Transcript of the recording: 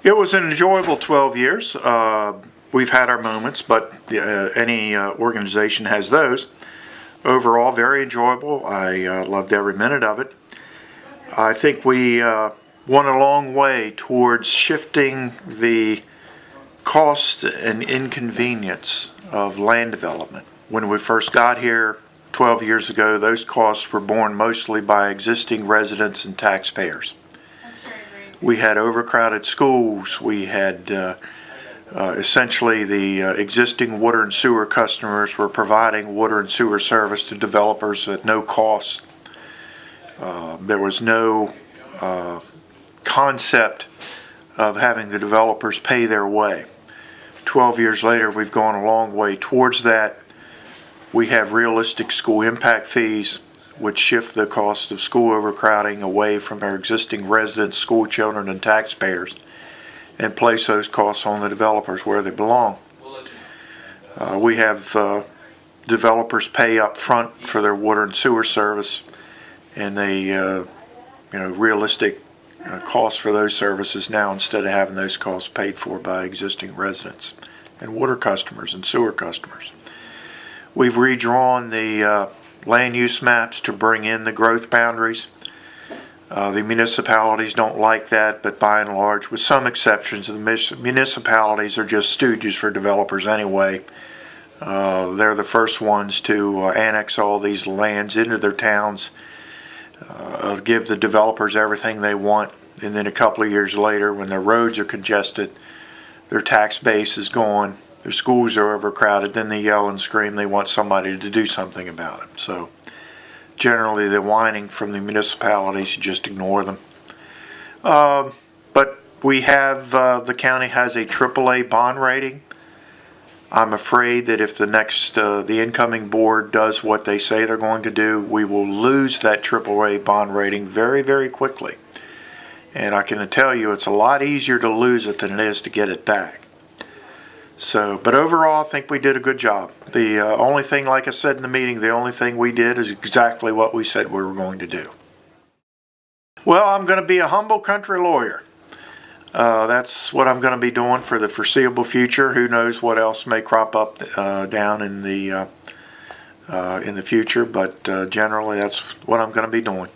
It was an enjoyable 12 years. We've had our moments, but any organization has those. Overall, very enjoyable. I loved every minute of it. I think we went a long way towards shifting the cost and inconvenience of land development. When we first got here 12 years ago, those costs were borne mostly by existing residents and taxpayers. We had overcrowded schools. We had essentially the existing water and sewer customers were providing water and sewer service to developers at no cost. There was no concept of having the developers pay their way. 12 years later, we've gone a long way towards that. We have realistic school impact fees, which shift the cost of school overcrowding away from our existing residents, school children, and taxpayers, and place those costs on the developers where they belong. We have developers pay up front for their water and sewer service, and they, realistic costs for those services now, instead of having those costs paid for by existing residents and water customers and sewer customers. We've redrawn the land use maps to bring in the growth boundaries. The municipalities don't like that, but by and large, with some exceptions, the municipalities are just stooges for developers anyway. They're the first ones to annex all these lands into their towns, give the developers everything they want, and then a couple of years later, when their roads are congested, their tax base is gone, their schools are overcrowded, then they yell and scream they want somebody to do something about it. So generally the whining from the municipalities, you just ignore them. But we have, the county has a AAA bond rating. I'm afraid that if the incoming board does what they say they're going to do, we will lose that AAA bond rating very, very quickly. And I can tell you it's a lot easier to lose it than it is to get it back. So, but overall, I think we did a good job. The only thing, like I said in the meeting, the only thing we did is exactly what we said we were going to do. Well, I'm going to be a humble country lawyer. That's what I'm going to be doing for the foreseeable future. Who knows what else may crop up down in the future, but generally that's what I'm going to be doing.